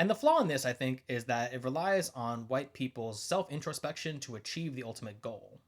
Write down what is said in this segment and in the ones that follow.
And the flaw in this, I think, is that it relies on white people's self introspection to achieve the ultimate goal.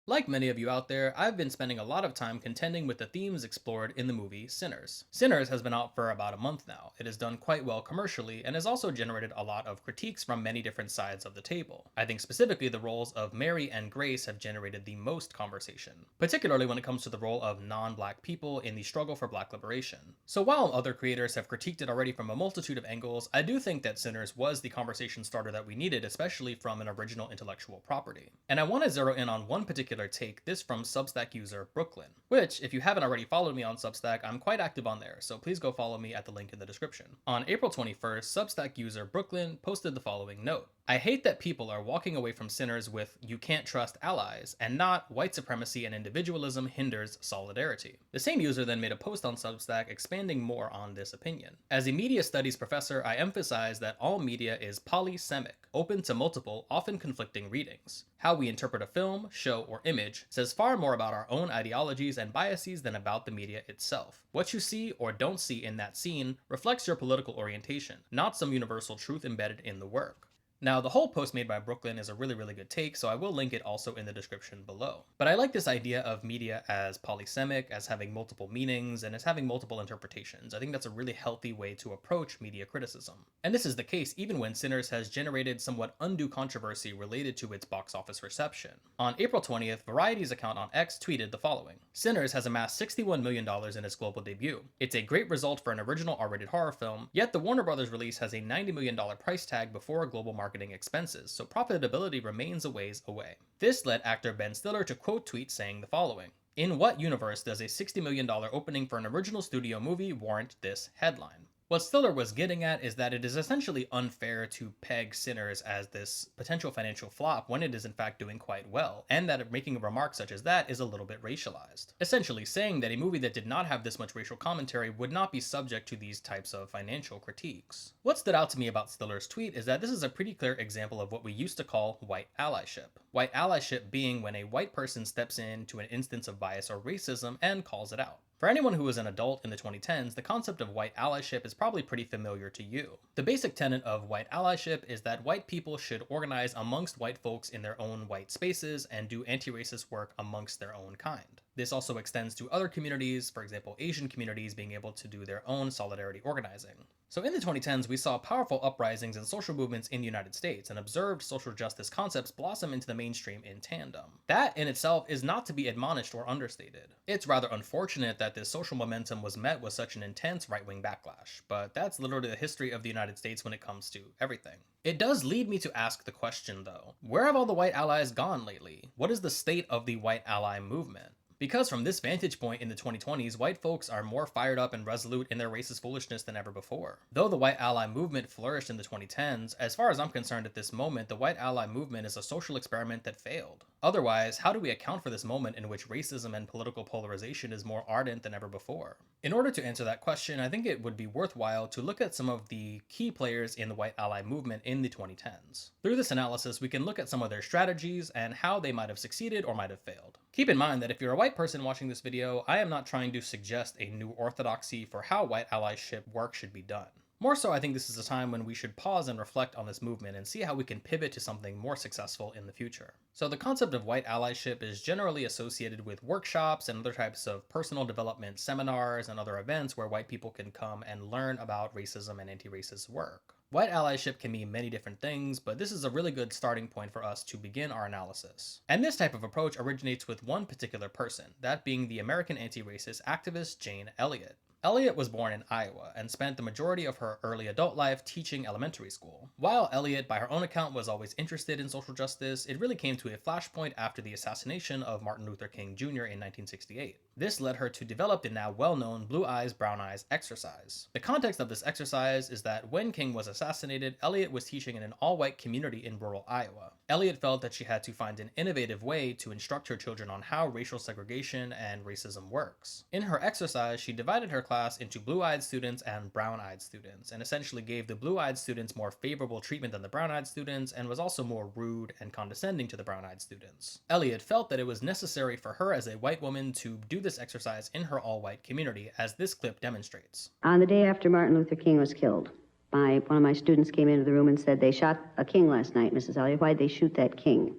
Like many of you out there, I've been spending a lot of time contending with the themes explored in the movie Sinners. Sinners has been out for about a month now. It has done quite well commercially and has also generated a lot of critiques from many different sides of the table. I think specifically the roles of Mary and Grace have generated the most conversation, particularly when it comes to the role of non-black people in the struggle for black liberation. So while other creators have critiqued it already from a multitude of angles, I do think that Sinners was the conversation starter that we needed, especially from an original intellectual property. And I want to zero in on one particular take, this from Substack user Brooklyne, which, if you haven't already followed me on Substack, I'm quite active on there, so please go follow me at the link in the description. On April 21st, Substack user Brooklyne posted the following note: I hate that people are walking away from Sinners with "you can't trust allies" and not "white supremacy and individualism hinders solidarity." The same user then made a post on Substack expanding more on this opinion. As a media studies professor, I emphasize that all media is polysemic, open to multiple, often conflicting readings. How we interpret a film, show, or image says far more about our own ideologies and biases than about the media itself. What you see or don't see in that scene reflects your political orientation, not some universal truth embedded in the work. Now, the whole post made by Brooklyne is a really good take, so I will link it also in the description below. But I like this idea of media as polysemic, as having multiple meanings, and as having multiple interpretations. I think that's a really healthy way to approach media criticism. And this is the case even when Sinners has generated somewhat undue controversy related to its box office reception. On April 20th, Variety's account on X tweeted the following: Sinners has amassed $61 million in its global debut. It's a great result for an original R-rated horror film, yet the Warner Brothers release has a $90 million price tag before global marketing expenses, so profitability remains a ways away. This led actor Ben Stiller to quote tweet saying the following: in what universe does a $60 million opening for an original studio movie warrant this headline? What Stiller was getting at is that it is essentially unfair to peg Sinners as this potential financial flop when it is in fact doing quite well, and that making a remark such as that is a little bit racialized. Essentially saying that a movie that did not have this much racial commentary would not be subject to these types of financial critiques. What stood out to me about Stiller's tweet is that this is a pretty clear example of what we used to call white allyship. White allyship being when a white person steps into an instance of bias or racism and calls it out. For anyone who was an adult in the 2010s, the concept of white allyship is probably pretty familiar to you. The basic tenet of white allyship is that white people should organize amongst white folks in their own white spaces and do anti-racist work amongst their own kind. This also extends to other communities, for example, Asian communities being able to do their own solidarity organizing. So in the 2010s, we saw powerful uprisings and social movements in the United States and observed social justice concepts blossom into the mainstream in tandem. That in itself is not to be admonished or understated. It's rather unfortunate that this social momentum was met with such an intense right-wing backlash, but that's literally the history of the United States when it comes to everything. It does lead me to ask the question though, where have all the white allies gone lately? What is the state of the white ally movement? Because from this vantage point in the 2020s, white folks are more fired up and resolute in their racist foolishness than ever before. Though the white ally movement flourished in the 2010s, as far as I'm concerned at this moment, the white ally movement is a social experiment that failed. Otherwise, how do we account for this moment in which racism and political polarization is more ardent than ever before? In order to answer that question, I think it would be worthwhile to look at some of the key players in the white ally movement in the 2010s. Through this analysis, we can look at some of their strategies and how they might have succeeded or might have failed. Keep in mind that if you're a white person watching this video, I am not trying to suggest a new orthodoxy for how white allyship work should be done. More so, I think this is a time when we should pause and reflect on this movement and see how we can pivot to something more successful in the future. So the concept of white allyship is generally associated with workshops and other types of personal development seminars and other events where white people can come and learn about racism and anti-racist work. White allyship can mean many different things, but this is a really good starting point for us to begin our analysis. And this type of approach originates with one particular person, that being the American anti-racist activist Jane Elliott. Elliott was born in Iowa and spent the majority of her early adult life teaching elementary school. While Elliott, by her own account, was always interested in social justice, it really came to a flashpoint after the assassination of Martin Luther King Jr. in 1968. This led her to develop the now well-known Blue Eyes, Brown Eyes exercise. The context of this exercise is that when King was assassinated, Elliott was teaching in an all-white community in rural Iowa. Elliott felt that she had to find an innovative way to instruct her children on how racial segregation and racism works. In her exercise, she divided her class into blue-eyed students and brown-eyed students, and essentially gave the blue-eyed students more favorable treatment than the brown-eyed students, and was also more rude and condescending to the brown-eyed students. Elliot felt that it was necessary for her as a white woman to do this exercise in her all-white community, as this clip demonstrates. On the day after Martin Luther King was killed, one of my students came into the room and said, "They shot a king last night, Mrs. Elliott. Why'd they shoot that king?"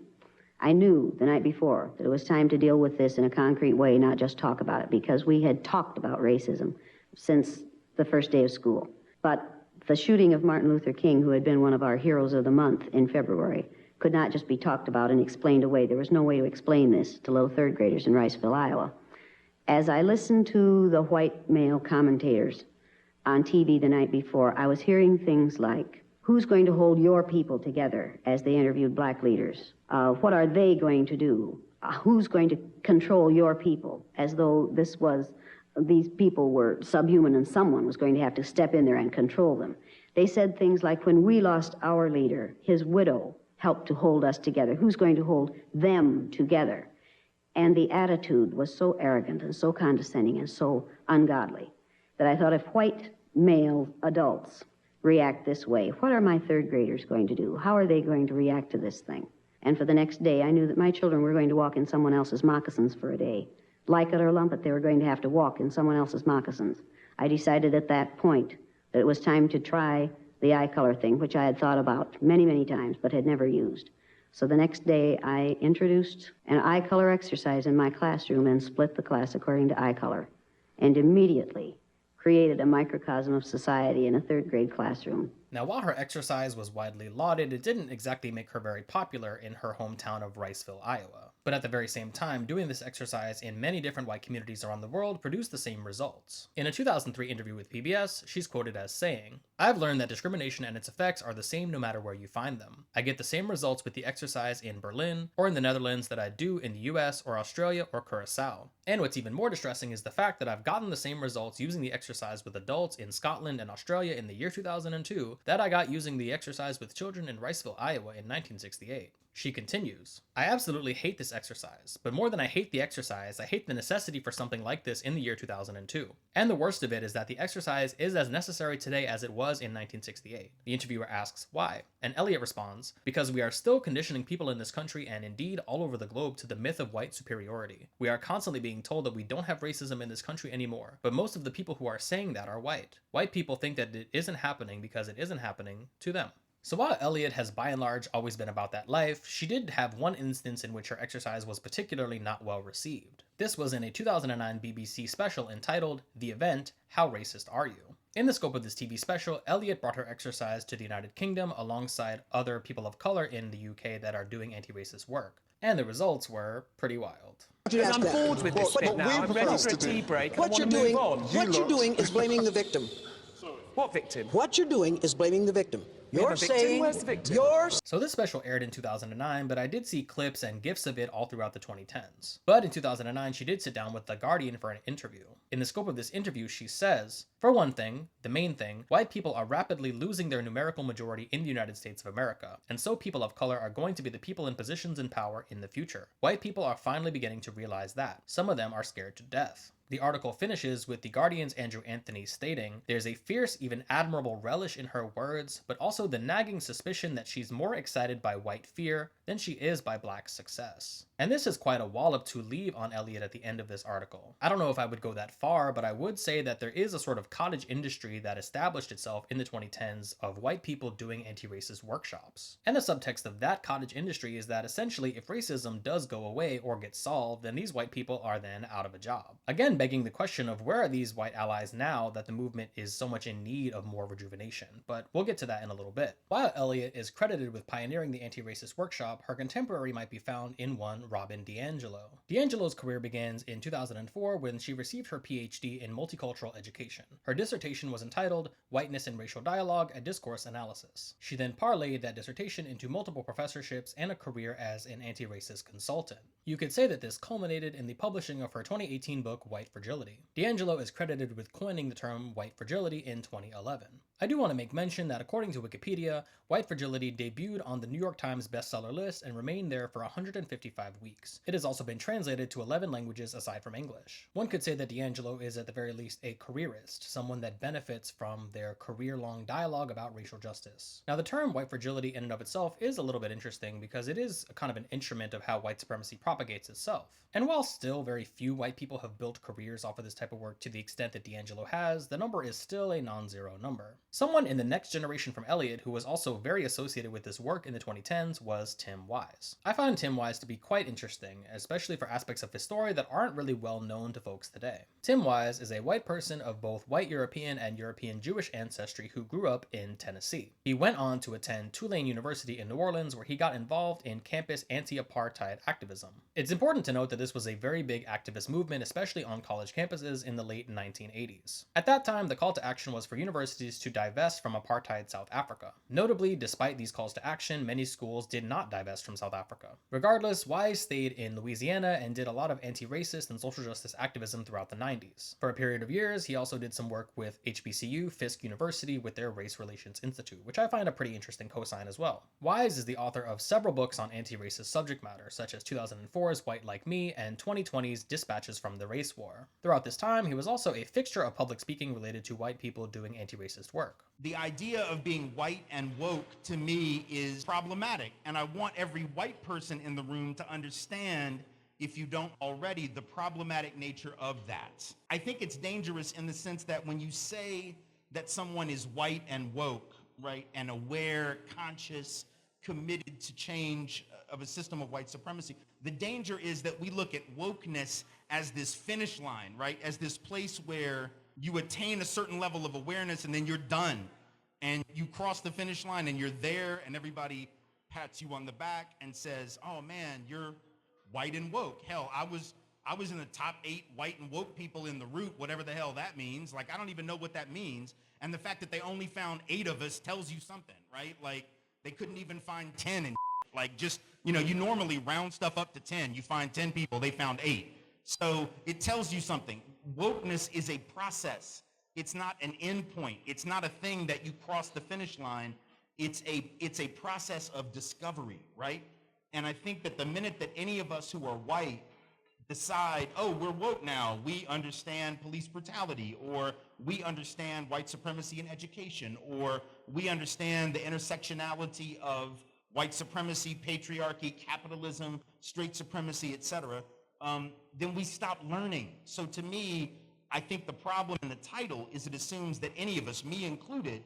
I knew the night before that it was time to deal with this in a concrete way, not just talk about it, because we had talked about racism since the first day of school. But the shooting of Martin Luther King, who had been one of our heroes of the month in February, could not just be talked about and explained away. There was no way to explain this to little third graders in Riceville, Iowa. As I listened to the white male commentators on TV the night before, I was hearing things like, who's going to hold your people together, as they interviewed black leaders? What are they going to do? Who's going to control your people? As though these people were subhuman and someone was going to have to step in there and control them. They said things like, when we lost our leader, his widow helped to hold us together. Who's going to hold them together? And the attitude was so arrogant and so condescending and so ungodly that I thought, if white male adults react this way, what are my third graders going to do? How are they going to react to this thing? And for the next day, I knew that my children were going to walk in someone else's moccasins for a day. Like it or lump it, they were going to have to walk in someone else's moccasins. I decided at that point that it was time to try the eye color thing, which I had thought about many, many times, but had never used. So the next day, I introduced an eye color exercise in my classroom and split the class according to eye color, and immediately created a microcosm of society in a third grade classroom. Now, while her exercise was widely lauded, it didn't exactly make her very popular in her hometown of Riceville, Iowa. But at the very same time, doing this exercise in many different white communities around the world produced the same results. In a 2003 interview with PBS, she's quoted as saying, "I've learned that discrimination and its effects are the same no matter where you find them. I get the same results with the exercise in Berlin or in the Netherlands that I do in the US or Australia or Curacao. And what's even more distressing is the fact that I've gotten the same results using the exercise with adults in Scotland and Australia in the year 2002 that I got using the exercise with children in Riceville, Iowa in 1968. She continues, "I absolutely hate this exercise, but more than I hate the exercise, I hate the necessity for something like this in the year 2002. And the worst of it is that the exercise is as necessary today as it was in 1968. The interviewer asks, why? And Elliot responds, because we are still conditioning people in this country and indeed all over the globe to the myth of white superiority. We are constantly being told that we don't have racism in this country anymore, but most of the people who are saying that are white. White people think that it isn't happening because it isn't happening to them." So while Elliot has by and large always been about that life, she did have one instance in which her exercise was particularly not well received. This was in a 2009 BBC special entitled The Event, How Racist Are You? In the scope of this TV special, Elliot brought her exercise to the United Kingdom alongside other people of color in the UK that are doing anti-racist work. And the results were pretty wild. I'm bored with this bit now. I'm ready for a tea break. What you're doing is blaming the victim. What victim? What you're doing is blaming the victim. You're saying where's the victim? So this special aired in 2009, but I did see clips and GIFs of it all throughout the 2010s. But in 2009, she did sit down with The Guardian for an interview. In the scope of this interview, she says, "For one thing, the main thing, white people are rapidly losing their numerical majority in the United States of America, and so people of color are going to be the people in positions in power in the future. White people are finally beginning to realize that. Some of them are scared to death." The article finishes with The Guardian's Andrew Anthony stating, "There's a fierce, even admirable relish in her words, but also the nagging suspicion that she's more excited by white fear than she is by black success." And this is quite a wallop to leave on Elliot at the end of this article. I don't know if I would go that far, but I would say that there is a sort of cottage industry that established itself in the 2010s of white people doing anti-racist workshops. And the subtext of that cottage industry is that essentially if racism does go away or get solved, then these white people are then out of a job. Again, begging the question of where are these white allies now that the movement is so much in need of more rejuvenation, but we'll get to that in a little bit. While Elliot is credited with pioneering the anti-racist workshop, her contemporary might be found in one Robin DiAngelo. DiAngelo's career begins in 2004 when she received her PhD in multicultural education. Her dissertation was entitled Whiteness and Racial Dialogue, a Discourse Analysis. She then parlayed that dissertation into multiple professorships and a career as an anti-racist consultant. You could say that this culminated in the publishing of her 2018 book, White Fragility. DiAngelo is credited with coining the term white fragility in 2011. I do want to make mention that according to Wikipedia, Wikipedia, white fragility debuted on the New York Times bestseller list and remained there for 155 weeks. It has also been translated to 11 languages aside from English. One could say that D'Angelo is at the very least a careerist, someone that benefits from their career-long dialogue about racial justice. Now, the term white fragility in and of itself is a little bit interesting because it is kind of an instrument of how white supremacy propagates itself. And while still very few white people have built careers off of this type of work to the extent that D'Angelo has, the number is still a non-zero number. Someone in the next generation from Eliot who was also very associated with this work in the 2010s was Tim Wise. I find Tim Wise to be quite interesting, especially for aspects of his story that aren't really well known to folks today. Tim Wise is a white person of both white European and European Jewish ancestry who grew up in Tennessee. He went on to attend Tulane University in New Orleans, where he got involved in campus anti-apartheid activism. It's important to note that this was a very big activist movement, especially on college campuses in the late 1980s. At that time, the call to action was for universities to divest from apartheid South Africa. Notably, despite these calls to action, many schools did not divest from South Africa. Regardless, Wise stayed in Louisiana and did a lot of anti-racist and social justice activism throughout the 90s. For a period of years, he also did some work with HBCU, Fisk University, with their Race Relations Institute, which I find a pretty interesting cosign as well. Wise is the author of several books on anti-racist subject matter, such as 2004's White Like Me and 2020's Dispatches from the Race War. Throughout this time, he was also a fixture of public speaking related to white people doing anti-racist work. The idea of being white and woke, to me, is problematic, and I want every white person in the room to understand, if you don't already, the problematic nature of that. I think it's dangerous in the sense that when you say that someone is white and woke, right, and aware, conscious, committed to change of a system of white supremacy, the danger is that we look at wokeness as this finish line, right, as this place where you attain a certain level of awareness and then you're done, and you cross the finish line and you're there and everybody pats you on the back and says, oh man, you're white and woke. Hell, I was in the top 8 white and woke people in the Root, whatever the hell that means. Like, I don't even know what that means. And the fact that they only found 8 of us tells you something, right? Like, they couldn't even find 10 and like, just, you know, you normally round stuff up to 10. You find 10 people, they found 8. So it tells you something. Wokeness is a process. It's not an end point. It's not a thing that you cross the finish line. It's a process of discovery, right? And I think that the minute that any of us who are white decide, oh, we're woke now, we understand police brutality, or we understand white supremacy in education, or we understand the intersectionality of white supremacy, patriarchy, capitalism, straight supremacy, etc., then we stop learning. So to me, I think the problem in the title is it assumes that any of us, me included,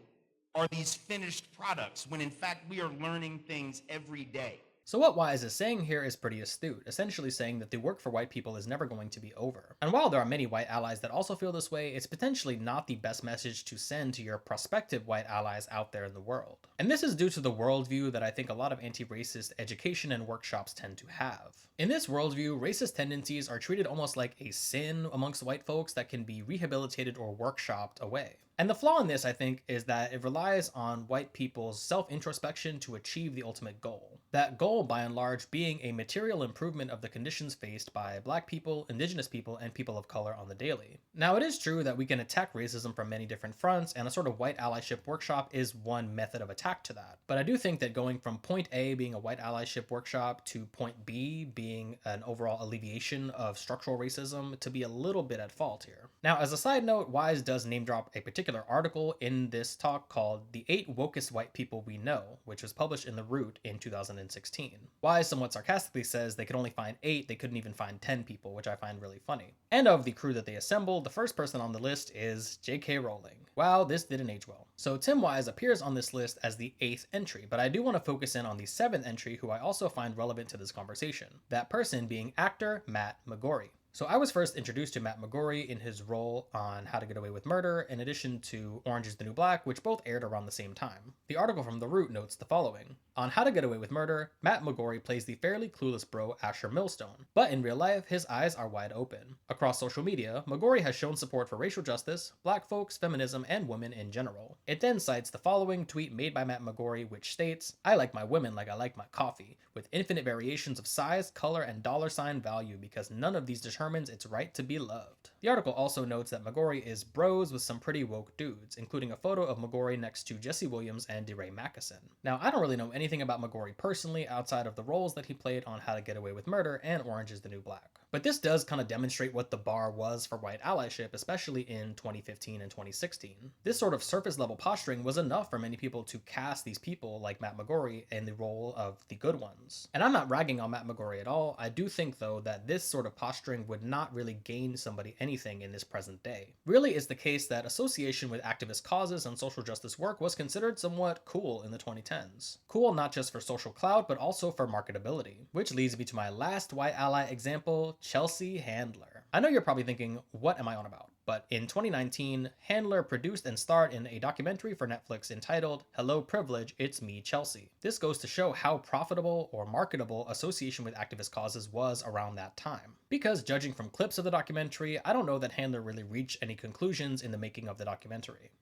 are these finished products, when in fact we are learning things every day. So what Wise is saying here is pretty astute, essentially saying that the work for white people is never going to be over. And while there are many white allies that also feel this way, it's potentially not the best message to send to your prospective white allies out there in the world. And this is due to the worldview that I think a lot of anti-racist education and workshops tend to have. In this worldview, racist tendencies are treated almost like a sin amongst white folks that can be rehabilitated or workshopped away. And the flaw in this, I think, is that it relies on white people's self-introspection to achieve the ultimate goal. That goal, by and large, being a material improvement of the conditions faced by black people, indigenous people, and people of color on the daily. Now, it is true that we can attack racism from many different fronts, and a sort of white allyship workshop is one method of attack to that. But I do think that going from point A being a white allyship workshop to point B being an overall alleviation of structural racism to be a little bit at fault here. Now, as a side note, Wise does name drop a particular article in this talk called The 8 Wokest White People We Know, which was published in The Root in 2016. Wise somewhat sarcastically says they could only find 8, they couldn't even find 10 people, which I find really funny. And of the crew that they assembled, the first person on the list is J.K. Rowling. Wow, this didn't age well. So Tim Wise appears on this list as the 8th entry, but I do want to focus in on the 7th entry, who I also find relevant to this conversation. That person being actor Matt McGorry. So I was first introduced to Matt McGorry in his role on How to Get Away with Murder, in addition to Orange is the New Black, which both aired around the same time. The article from The Root notes the following. On How to Get Away with Murder, Matt McGorry plays the fairly clueless bro Asher Millstone, but in real life, his eyes are wide open. Across social media, McGorry has shown support for racial justice, black folks, feminism, and women in general. It then cites the following tweet made by Matt McGorry, which states, I like my women like I like my coffee, with infinite variations of size, color, and dollar sign value because none of these determine determines its right to be loved. The article also notes that Magori is bros with some pretty woke dudes, including a photo of Magori next to Jesse Williams and DeRay Mackison. Now, I don't really know anything about Magori personally outside of the roles that he played on How to Get Away with Murder and Orange is the New Black. But this does kind of demonstrate what the bar was for white allyship, especially in 2015 and 2016. This sort of surface level posturing was enough for many people to cast these people like Matt Magori in the role of the good ones. And I'm not ragging on Matt Magori at all. I do think though that this sort of posturing would not really gain somebody anything in this present day. Really, it's the case that association with activist causes and social justice work was considered somewhat cool in the 2010s. Cool not just for social clout, but also for marketability. Which leads me to my last white ally example, Chelsea Handler. I know you're probably thinking, what am I on about? But in 2019, Handler produced and starred in a documentary for Netflix entitled Hello Privilege, It's Me, Chelsea. This goes to show how profitable or marketable association with activist causes was around that time. Because judging from clips of the documentary, I don't know that Handler really reached any conclusions in the making of the documentary.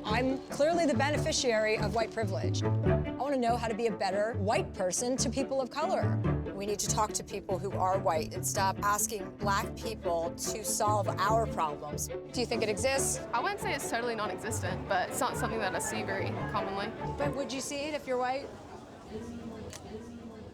I'm clearly the beneficiary of white privilege. I want to know how to be a better white person to people of color. We need to talk to people who are white and stop asking black people to solve our problems. Do you think it exists? I wouldn't say it's totally non-existent, but it's not something that I see very commonly. But would you see it if you're white?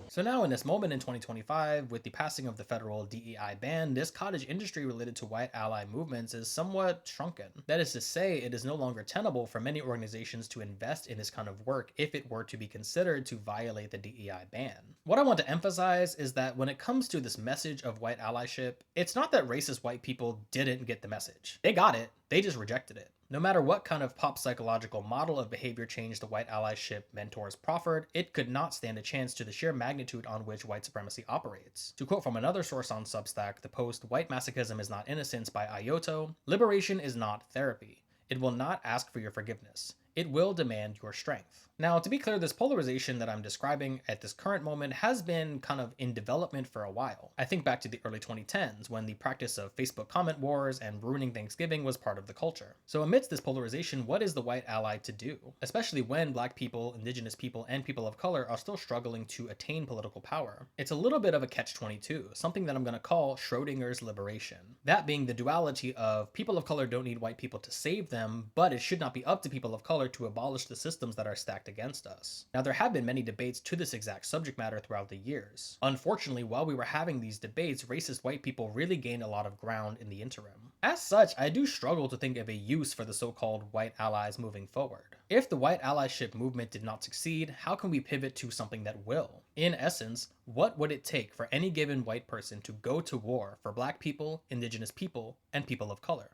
So now in this moment in 2025, with the passing of the federal DEI ban, this cottage industry related to white ally movements is somewhat shrunken. That is to say, it is no longer tenable for many organizations to invest in this kind of work if it were to be considered to violate the DEI ban. What I want to emphasize is that when it comes to this message of white allyship, it's not that racist white people didn't get the message. They got it, they just rejected it. No matter what kind of pop psychological model of behavior change the white allyship mentors proffered, it could not stand a chance to the sheer magnitude on which white supremacy operates. To quote from another source on Substack, the post "White masochism is not innocence" by Ayoto, "Liberation is not therapy. It will not ask for your forgiveness. It will demand your strength." Now, to be clear, this polarization that I'm describing at this current moment has been kind of in development for a while. I think back to the early 2010s when the practice of Facebook comment wars and ruining Thanksgiving was part of the culture. So amidst this polarization, what is the white ally to do? Especially when black people, indigenous people, and people of color are still struggling to attain political power. It's a little bit of a catch-22, something that I'm going to call Schrodinger's liberation. That being the duality of people of color don't need white people to save them, but it should not be up to people of color to abolish the systems that are stacked against us. Now, there have been many debates to this exact subject matter throughout the years. Unfortunately, while we were having these debates, racist white people really gained a lot of ground in the interim. As such, I do struggle to think of a use for the so-called white allies moving forward. If the white allyship movement did not succeed, how can we pivot to something that will? In essence, what would it take for any given white person to go to war for black people, indigenous people, and people of color?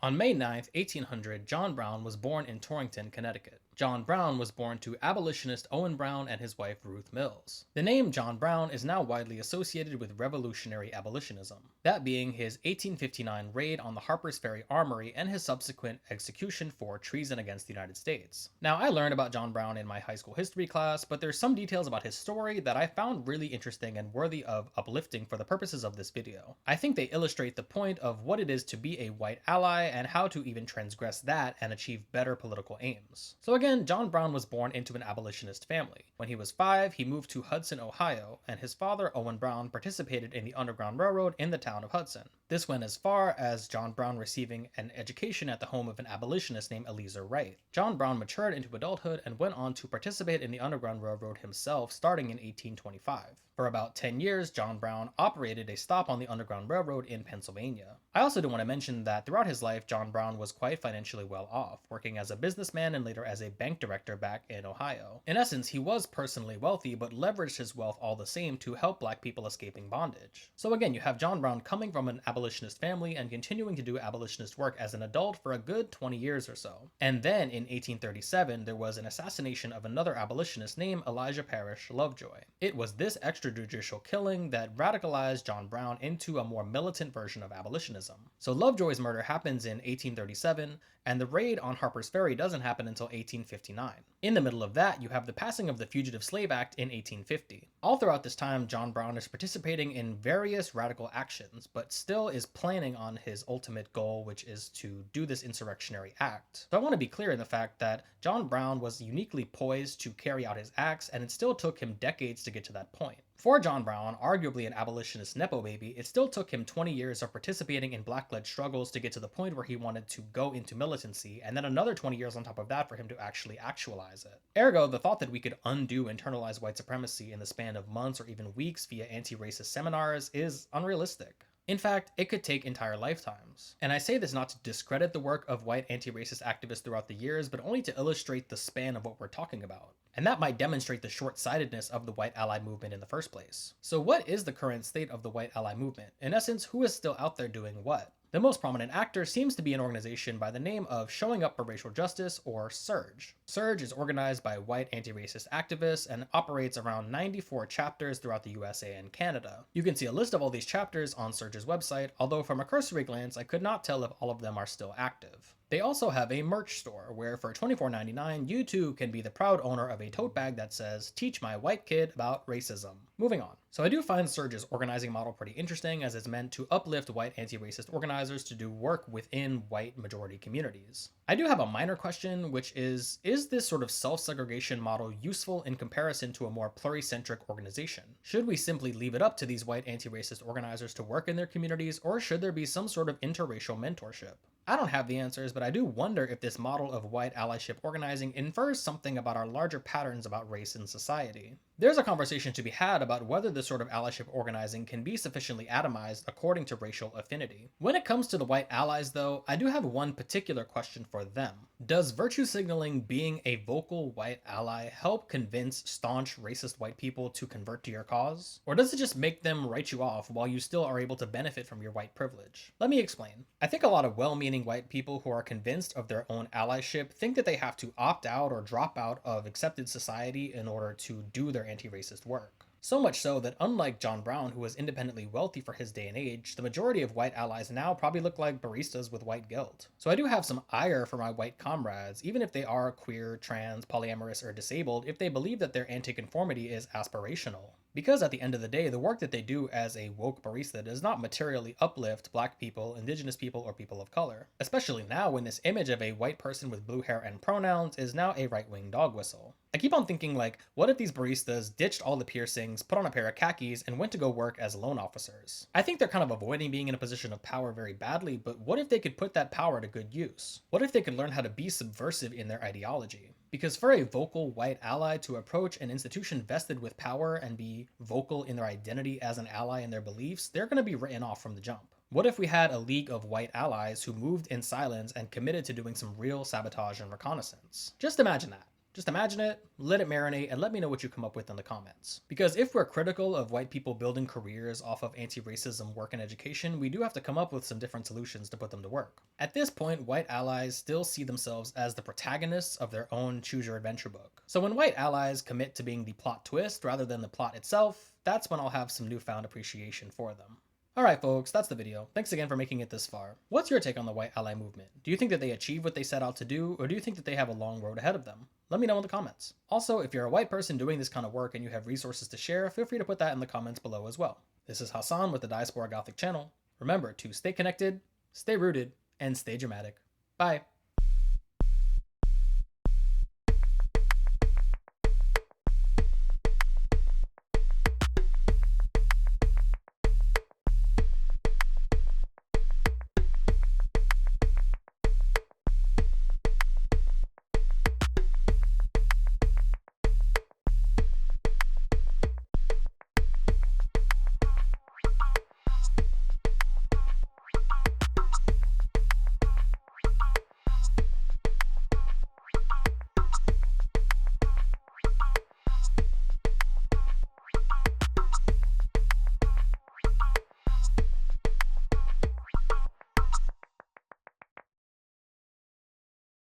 On May 9, 1800, John Brown was born in Torrington, Connecticut. John Brown was born to abolitionist Owen Brown and his wife Ruth Mills. The name John Brown is now widely associated with revolutionary abolitionism, that being his 1859 raid on the Harper's Ferry Armory and his subsequent execution for treason against the United States. Now, I learned about John Brown in my high school history class, but there's some details about his story that I found really interesting and worthy of uplifting for the purposes of this video. I think they illustrate the point of what it is to be a white ally and how to even transgress that and achieve better political aims. So again, John Brown was born into an abolitionist family. When he was 5, he moved to Hudson, Ohio, and his father, Owen Brown, participated in the Underground Railroad in the town of Hudson. This went as far as John Brown receiving an education at the home of an abolitionist named Eleazar Wright. John Brown matured into adulthood and went on to participate in the Underground Railroad himself starting in 1825. For about 10 years, John Brown operated a stop on the Underground Railroad in Pennsylvania. I also do want to mention that throughout his life, John Brown was quite financially well off, working as a businessman and later as a bank director back in Ohio. In essence, he was personally wealthy, but leveraged his wealth all the same to help black people escaping bondage. So again, you have John Brown coming from an abolitionist family and continuing to do abolitionist work as an adult for a good 20 years or so. And then in 1837, there was an assassination of another abolitionist named Elijah Parrish Lovejoy. It was this extrajudicial killing that radicalized John Brown into a more militant version of abolitionism. So Lovejoy's murder happens in 1837, and the raid on Harper's Ferry doesn't happen until 1859. In the middle of that, you have the passing of the Fugitive Slave Act in 1850. All throughout this time, John Brown is participating in various radical actions, but still is planning on his ultimate goal, which is to do this insurrectionary act. So I want to be clear in the fact that John Brown was uniquely poised to carry out his acts, and it still took him decades to get to that point. For John Brown, arguably an abolitionist nepo baby, it still took him 20 years of participating in black-led struggles to get to the point where he wanted to go into militancy, and then another 20 years on top of that for him to actually actualize it. Ergo, the thought that we could undo internalized white supremacy in the span of months or even weeks via anti-racist seminars is unrealistic. In fact, it could take entire lifetimes. And I say this not to discredit the work of white anti-racist activists throughout the years, but only to illustrate the span of what we're talking about. And that might demonstrate the short-sightedness of the white ally movement in the first place. So what is the current state of the white ally movement? In essence, who is still out there doing what? The most prominent actor seems to be an organization by the name of Showing Up for Racial Justice, or SURJ. SURJ is organized by white anti-racist activists and operates around 94 chapters throughout the USA and Canada. You can see a list of all these chapters on SURJ's website, although from a cursory glance I could not tell if all of them are still active. They also have a merch store, where for $24.99 you too can be the proud owner of a tote bag that says, "Teach my white kid about racism." Moving on. So I do find SURJ's organizing model pretty interesting, as it's meant to uplift white anti-racist organizers to do work within white majority communities. I do have a minor question, which is this sort of self-segregation model useful in comparison to a more pluricentric organization? Should we simply leave it up to these white anti-racist organizers to work in their communities, or should there be some sort of interracial mentorship? I don't have the answers, but I do wonder if this model of white allyship organizing infers something about our larger patterns about race in society. There's a conversation to be had about whether this sort of allyship organizing can be sufficiently atomized according to racial affinity. When it comes to the white allies, though, I do have one particular question for them. Does virtue signaling being a vocal white ally help convince staunch racist white people to convert to your cause? Or does it just make them write you off while you still are able to benefit from your white privilege? Let me explain. I think a lot of well-meaning white people who are convinced of their own allyship think that they have to opt out or drop out of accepted society in order to do their anti-racist work. So much so that unlike John Brown, who was independently wealthy for his day and age, the majority of white allies now probably look like baristas with white guilt. So I do have some ire for my white comrades, even if they are queer, trans, polyamorous, or disabled, if they believe that their anti-conformity is aspirational. Because at the end of the day, the work that they do as a woke barista does not materially uplift black people, indigenous people, or people of color. Especially now when this image of a white person with blue hair and pronouns is now a right-wing dog whistle. I keep on thinking, like, what if these baristas ditched all the piercings, put on a pair of khakis, and went to go work as loan officers? I think they're kind of avoiding being in a position of power very badly, but what if they could put that power to good use? What if they could learn how to be subversive in their ideology? Because for a vocal white ally to approach an institution vested with power and be vocal in their identity as an ally in their beliefs, they're going to be written off from the jump. What if we had a league of white allies who moved in silence and committed to doing some real sabotage and reconnaissance? Just imagine that. Just imagine it, let it marinate, and let me know what you come up with in the comments. Because if we're critical of white people building careers off of anti-racism work and education, we do have to come up with some different solutions to put them to work. At this point, white allies still see themselves as the protagonists of their own choose your adventure book. So when white allies commit to being the plot twist rather than the plot itself, that's when I'll have some newfound appreciation for them. Alright folks, that's the video. Thanks again for making it this far. What's your take on the white ally movement? Do you think that they achieve what they set out to do, or do you think that they have a long road ahead of them? Let me know in the comments. Also, if you're a white person doing this kind of work and you have resources to share, feel free to put that in the comments below as well. This is Hassan with the Diaspora Gothic channel. Remember to stay connected, stay rooted, and stay dramatic. Bye!